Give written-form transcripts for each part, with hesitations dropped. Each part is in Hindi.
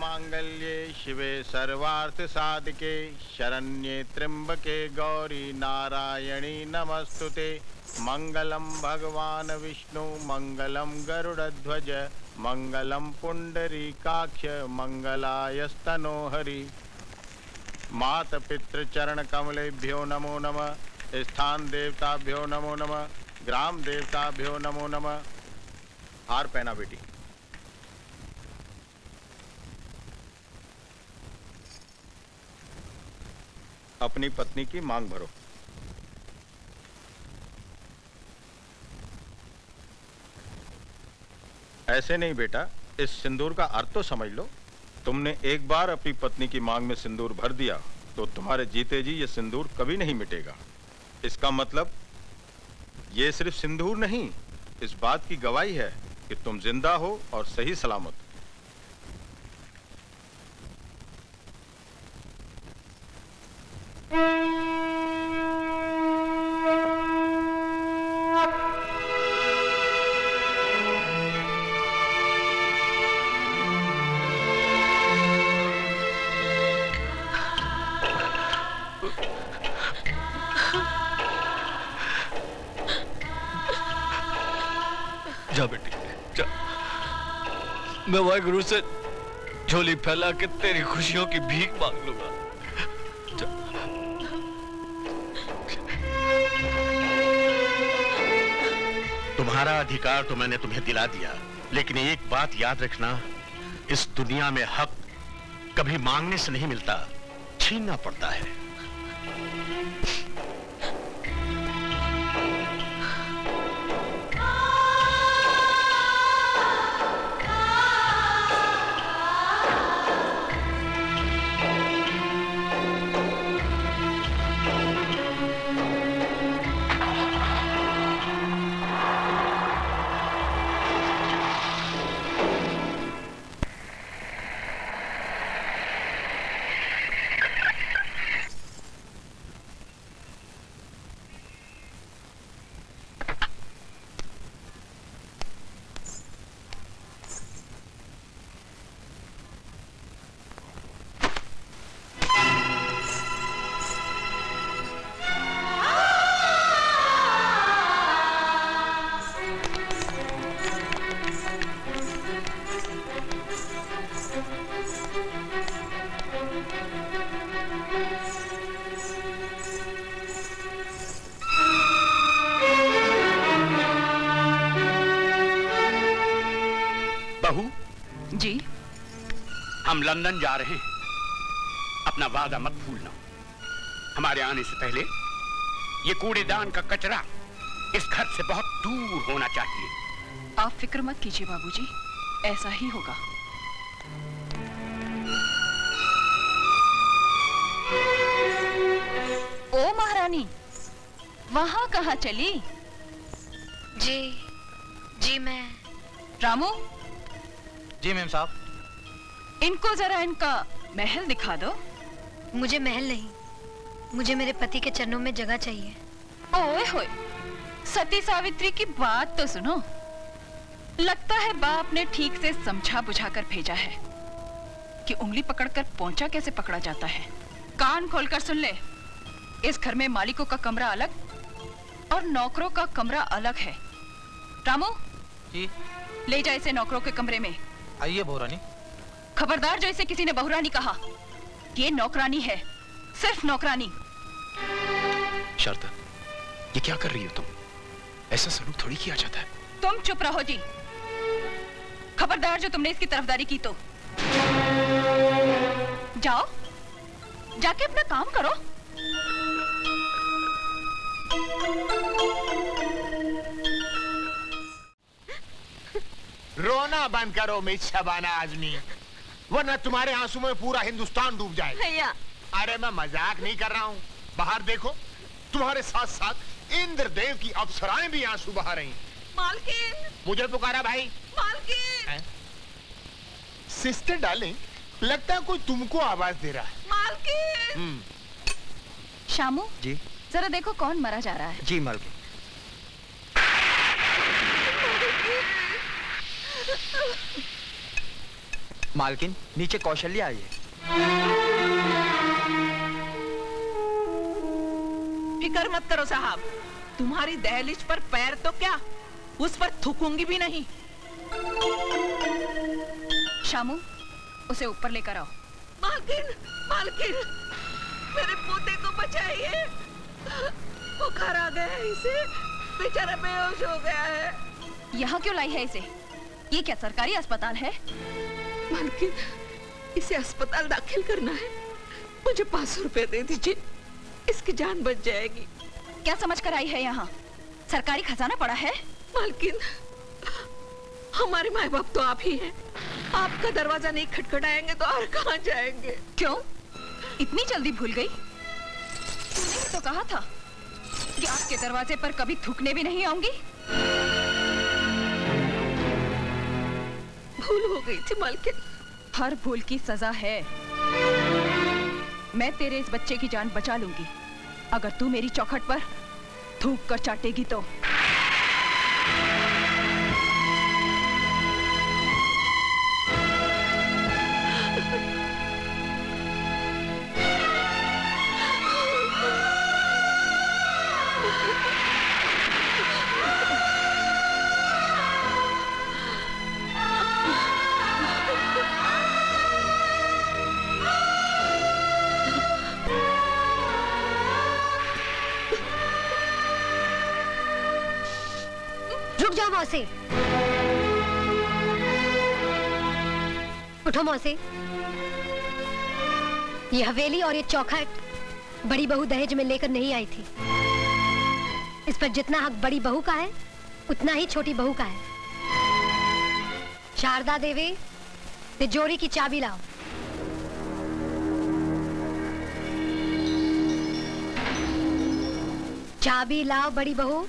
मांगल्ये शिवे सर्वार्थ साधिके शरण्ये त्र्यंबके गौरी नारायणी नमस्तुते। मंगलम भगवान विष्णु मंगलम गरुड़ध्वज मंगलम पुंडरीकाक्ष मंगलायस्तनो हरि। मात पितृ चरण कमलेभ्यो नमो नमः। स्थान देवताभ्यो नमो नमः। ग्राम देवताभ्यो नमो नमः। हार पहना बेटी। अपनी पत्नी की मांग भरो। ऐसे नहीं बेटा, इस सिंदूर का अर्थ तो समझ लो। तुमने एक बार अपनी पत्नी की मांग में सिंदूर भर दिया तो तुम्हारे जीते जी ये सिंदूर कभी नहीं मिटेगा। इसका मतलब ये सिर्फ सिंदूर नहीं, इस बात की गवाही है कि तुम जिंदा हो और सही सलामत। जा बेटी जा। मैं वाहिगुरु से झोली फैला के तेरी खुशियों की भीख मांग लूंगा। तुम्हारा अधिकार तो मैंने तुम्हें दिला दिया, लेकिन एक बात याद रखना, इस दुनिया में हक कभी मांगने से नहीं मिलता, छीनना पड़ता है। हम लंदन जा रहे हैं, अपना वादा मत भूलना। हमारे आने से पहले ये कूड़ेदान का कचरा इस घर से बहुत दूर होना चाहिए। आप फिक्र मत कीजिए बाबूजी, ऐसा ही होगा। ओ महारानी, वहां कहाँ चली? जी मैं। रामू। जी मैम साहब। इनको जरा इनका महल दिखा दो। मुझे महल नहीं, मुझे मेरे पति के चरणों में जगह चाहिए। ओए होए, सती सावित्री की बात तो सुनो। लगता है बाप ने ठीक से समझा बुझाकर भेजा है कि उंगली पकड़कर पोंछा कैसे पकड़ा जाता है। कान खोलकर सुन ले, इस घर में मालिकों का कमरा अलग और नौकरों का कमरा अलग है। रामू जी। ले जा इसे नौकरों के कमरे में। आइए बहुरानी। खबरदार जो इसे किसी ने बहुरानी कहा, ये नौकरानी है, सिर्फ नौकरानी। शारदा, ये क्या कर रही हो तुम? ऐसा सलूक थोड़ी किया जाता है। तुम चुप रहो जी। खबरदार जो तुमने इसकी तरफदारी की तो जाओ, जाके अपना काम करो। रोना बंद करो मिच्छबाना आदमी, वरना तुम्हारे आंसू में पूरा हिंदुस्तान डूब जाएगा। भैया। अरे मैं मजाक नहीं कर रहा हूँ। बाहर देखो, तुम्हारे साथ साथ इंद्रदेव की अप्सराएं भी आंसू बहा रही। मालकिन। मुझे पुकारा भाई। मालकिन। सिस्टर डार्लिंग, लगता है कोई तुमको आवाज दे रहा है। मालकिन। शामू जी। जरा देखो कौन मरा जा रहा है। जी मालकिन। मालकिन, नीचे कौशल्या आई है। फिक्र मत करो साहब, तुम्हारी दहलीज पर पैर तो क्या, उस पर थूकूंगी भी नहीं। शामू, उसे ऊपर लेकर आओ। मालकिन, मालकिन, मेरे पोते को बचाइए, बुखार आ गया है इसे, बेचारा बेहोश हो गया है। यहाँ क्यों लाई है इसे? ये क्या सरकारी अस्पताल है? मालकिन, इसे अस्पताल दाखिल करना है, मुझे 500 रुपए दे दीजिए, इसकी जान बच जाएगी। क्या समझ कर आई है यहाँ? सरकारी खजाना पड़ा है? मालकिन, हमारे माँ बाप तो आप ही हैं, आपका दरवाजा नहीं खटखटाएंगे तो और कहाँ जाएंगे? क्यों? इतनी जल्दी भूल गई? तूने ही तो कहा था कि आपके दरवाजे पर कभी थूकने भी नहीं आऊंगी। भूल हो गई थी मालकिन। हर भूल की सजा है। मैं तेरे इस बच्चे की जान बचा लूंगी अगर तू मेरी चौखट पर थूक कर चाटेगी तो। रुक जाओ मौसी, उठो मौसी। ये हवेली और ये चौखट बड़ी बहू दहेज में लेकर नहीं आई थी। इस पर जितना हक बड़ी बहू का है उतना ही छोटी बहू का है। शारदा देवी, तिजोरी की चाबी लाओ। चाबी लाओ बड़ी बहू।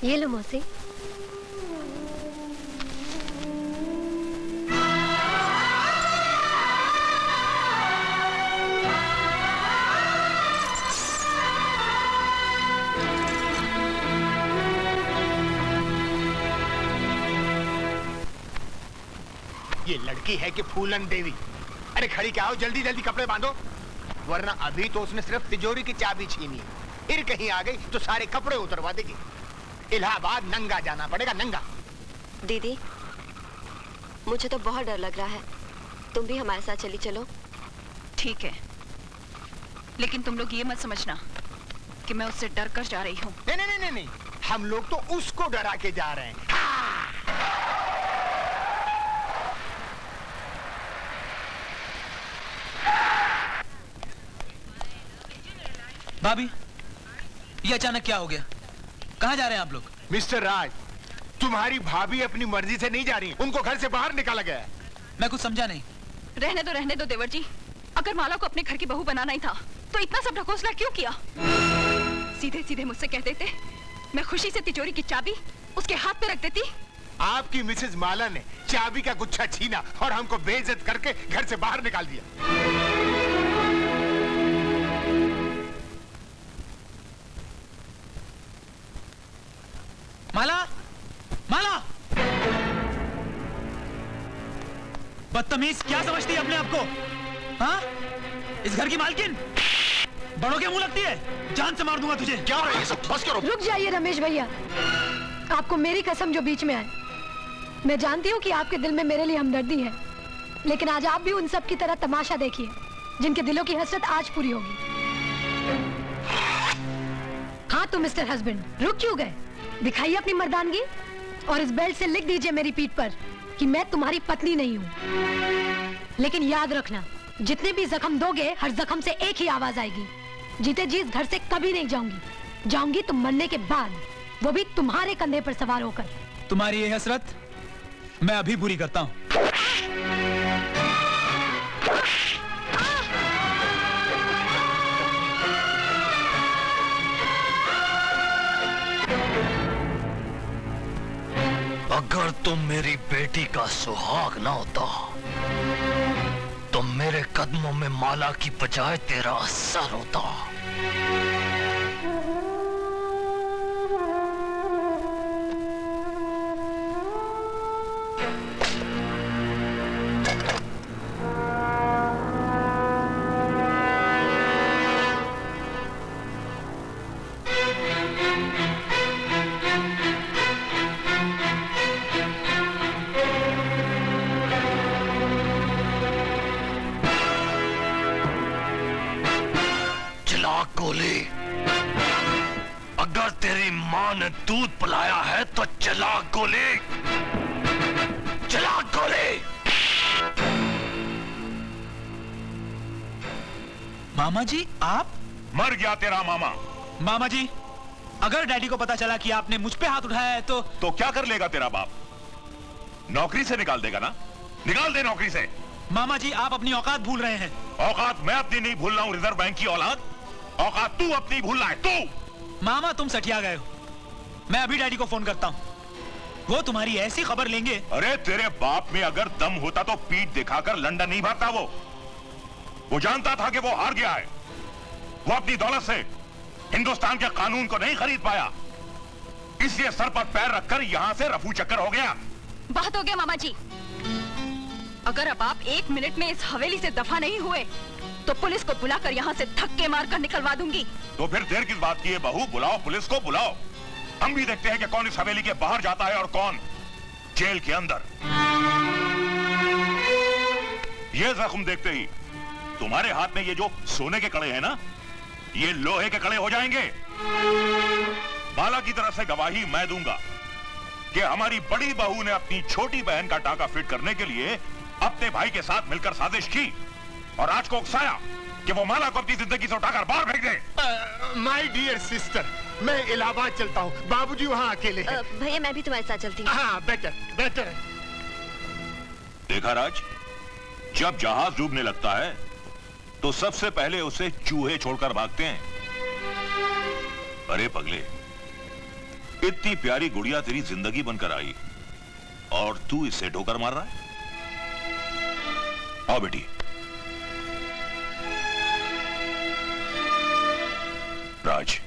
ये लो मौसी। ये लड़की है कि फूलन देवी? अरे खड़ी क्या हो, जल्दी जल्दी कपड़े बांधो, वरना अभी तो उसने सिर्फ तिजोरी की चाबी छीनी है, फिर कहीं आ गई तो सारे कपड़े उतरवा देगी। इलाहाबाद नंगा जाना पड़ेगा, नंगा। दीदी, मुझे तो बहुत डर लग रहा है, तुम भी हमारे साथ चली चलो। ठीक है, लेकिन तुम लोग ये मत समझना कि मैं उससे डर कर जा रही हूँ। नहीं नहीं नहीं नहीं, हम लोग तो उसको डरा के जा रहे हैं। भाभी, ये अचानक क्या हो गया? कहाँ जा रहे हैं आप लोग? मिस्टर राज, तुम्हारी भाभी अपनी मर्जी से नहीं जा रही, उनको घर से बाहर निकाला गया है। मैं कुछ समझा नहीं। रहने दो देवर जी। अगर माला को अपने घर की बहू बनाना ही था तो इतना सब ढकोसला क्यों किया? सीधे सीधे मुझसे कह देते, मैं खुशी से तिजोरी की चाबी उसके हाथ पे रख देती। आपकी मिसेज माला ने चाबी का गुच्छा छीना और हमको बेइज्जत करके घर से बाहर निकाल दिया। माला, माला, बदतमीज, क्या समझती है अपने आप को? हाँ? इस घर की मालकिन बड़ों के मुंह लगती है, जान से मार दूंगा तुझे। क्या हो रहा है ये सब? बस करो। रुक जाइए रमेश भैया, आपको मेरी कसम जो बीच में आए। मैं जानती हूँ कि आपके दिल में मेरे लिए हमदर्दी है, लेकिन आज आप भी उन सब की तरह तमाशा देखिए जिनके दिलों की हसरत आज पूरी होगी। हाँ तो मिस्टर हस्बैंड, रुक क्यों गए? दिखाइए अपनी मर्दानगी और इस बेल्ट से लिख दीजिए मेरी पीठ पर कि मैं तुम्हारी पत्नी नहीं हूँ। लेकिन याद रखना, जितने भी जख्म दोगे हर जख्म से एक ही आवाज आएगी, जीते जी इस घर से कभी नहीं जाऊंगी। जाऊंगी तो मरने के बाद, वो भी तुम्हारे कंधे पर सवार होकर। तुम्हारी ये हसरत मैं अभी पूरी करता हूँ। अगर तुम मेरी बेटी का सुहाग ना होता तो मेरे कदमों में माला की बजाय तेरा सर होता। गोली, अगर तेरी मां ने दूध पिलाया है तो चला गोली, चला गोली। मामा जी आप? मर गया तेरा मामा। मामा जी अगर डैडी को पता चला कि आपने मुझ पे हाथ उठाया है तो क्या कर लेगा तेरा बाप? नौकरी से निकाल देगा ना? निकाल दे नौकरी से। मामा जी आप अपनी औकात भूल रहे हैं। औकात मैं अपनी नहीं भूल रहा हूं, रिजर्व बैंक की औलाद। औकात तू अपनी भूल रहा है, तू। मामा तुम सठिया गए हो। मैं अभी डैडी को फोन करता हूं, वो तुम्हारी ऐसी खबर लेंगे। अरे तेरे बाप में अगर दम होता तो पीठ दिखाकर लंदन नहीं भागता। वो जानता था कि वो हार गया है। वो अपनी दौलत से हिंदुस्तान के कानून को नहीं खरीद पाया, इसलिए सर पर पैर रखकर यहां से रफू चक्कर हो गया। बहुत हो गया मामा जी। अगर अब आप 1 मिनट में इस हवेली से दफा नहीं हुए तो पुलिस को बुलाकर यहाँ से धक्के मारकर निकलवा दूंगी। तो फिर देर किस बात की है बहू? बुलाओ पुलिस को, बुलाओ। हम भी देखते हैं कि कौन इस हवेली के बाहर जाता है और कौन जेल के अंदर। ये जख्म देखते ही तुम्हारे हाथ में ये जो सोने के कड़े हैं ना, ये लोहे के कड़े हो जाएंगे। बाला की तरफ से गवाही मैं दूंगा कि हमारी बड़ी बहू ने अपनी छोटी बहन का टाका फिट करने के लिए अपने भाई के साथ मिलकर साजिश की और आज को उकसाया कि वो माला को अपनी जिंदगी से उठाकर बाहर फेंक दे। माय डियर सिस्टर, मैं इलाहाबाद चलता हूँ, बाबूजी वहाँ अकेले हैं। भैया मैं भी तुम्हारे साथ चलती हूँ। हाँ बेटर बेटर। देखा राज, जब जहाज डूबने लगता है तो सबसे पहले उसे चूहे छोड़कर भागते हैं। अरे पगले, इतनी प्यारी गुड़िया तेरी जिंदगी बनकर आई और तू इससे ठोकर मार रहा है। आओ बेटी। राज,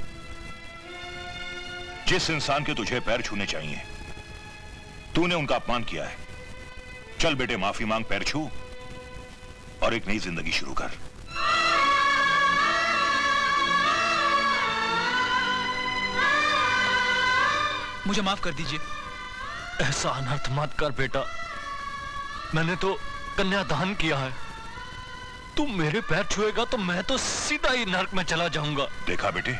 जिस इंसान के तुझे पैर छूने चाहिए तूने उनका अपमान किया है। चल बेटे माफी मांग, पैर छू और एक नई जिंदगी शुरू कर। मुझे माफ कर दीजिए। ऐसा अनर्थ मत कर बेटा, मैंने तो कन्यादान किया है। तू मेरे पैर छुएगा तो मैं तो सीधा ही नरक में चला जाऊंगा। देखा बेटे,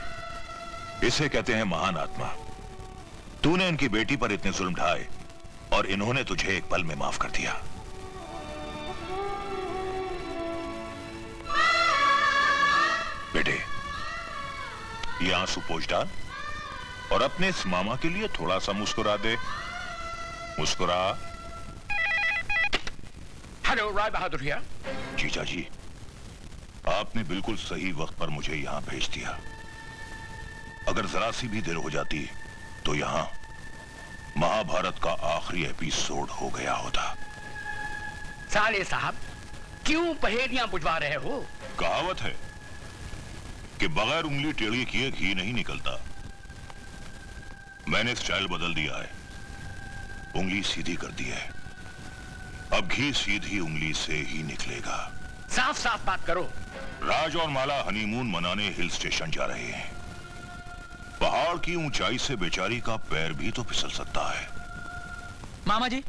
इसे कहते हैं महान आत्मा। तूने इनकी बेटी पर इतने जुल्म ढाए और इन्होंने तुझे एक पल में माफ कर दिया। बेटे, ये आंसू पोंछ डाल और अपने इस मामा के लिए थोड़ा सा मुस्कुरा दे। मुस्कुरा। Hello, Rai Bahadur here. जीजा जी, आपने बिल्कुल सही वक्त पर मुझे यहां भेज दिया। अगर जरा सी भी देर हो जाती तो यहां महाभारत का आखिरी एपिसोड हो गया होता। साले साहब, क्यों पहेलियां बुझवा रहे हो? कहावत है कि बगैर उंगली टेढ़ी किए घी नहीं निकलता। मैंने स्टाइल बदल दिया है, उंगली सीधी कर दी है। अब घी सीधी उंगली से ही निकलेगा। साफ साफ बात करो। राज और माला हनीमून मनाने हिल स्टेशन जा रहे हैं। पहाड़ की ऊंचाई से बेचारी का पैर भी तो फिसल सकता है। मामा जी,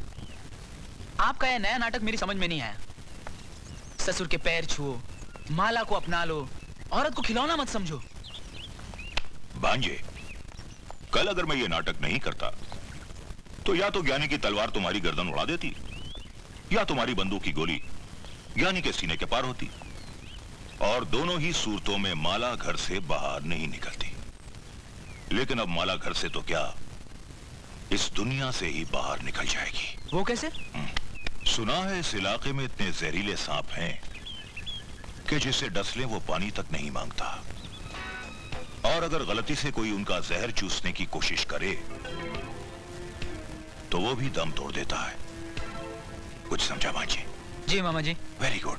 आपका यह नया नाटक मेरी समझ में नहीं आया। ससुर के पैर छुओ, माला को अपना लो, औरत को खिलौना मत समझो। भांजे, कल अगर मैं ये नाटक नहीं करता तो या तो ज्ञानी की तलवार तुम्हारी गर्दन उड़ा देती या तुम्हारी बंदूक की गोली ज्ञानी के सीने के पार होती, और दोनों ही सूरतों में माला घर से बाहर नहीं निकलती। लेकिन अब माला घर से तो क्या, इस दुनिया से ही बाहर निकल जाएगी। वो कैसे? सुना है इस इलाके में इतने जहरीले सांप हैं कि जिसे डस ले वो पानी तक नहीं मांगता। और अगर गलती से कोई उनका जहर चूसने की कोशिश करे तो वो भी दम तोड़ देता है। कुछ समझा भांजे? जी मामा जी। Very good.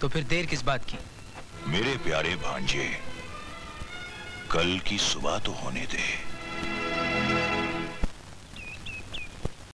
तो फिर देर किस बात की? मेरे प्यारे भांजे, कल की सुबह तो होने दे।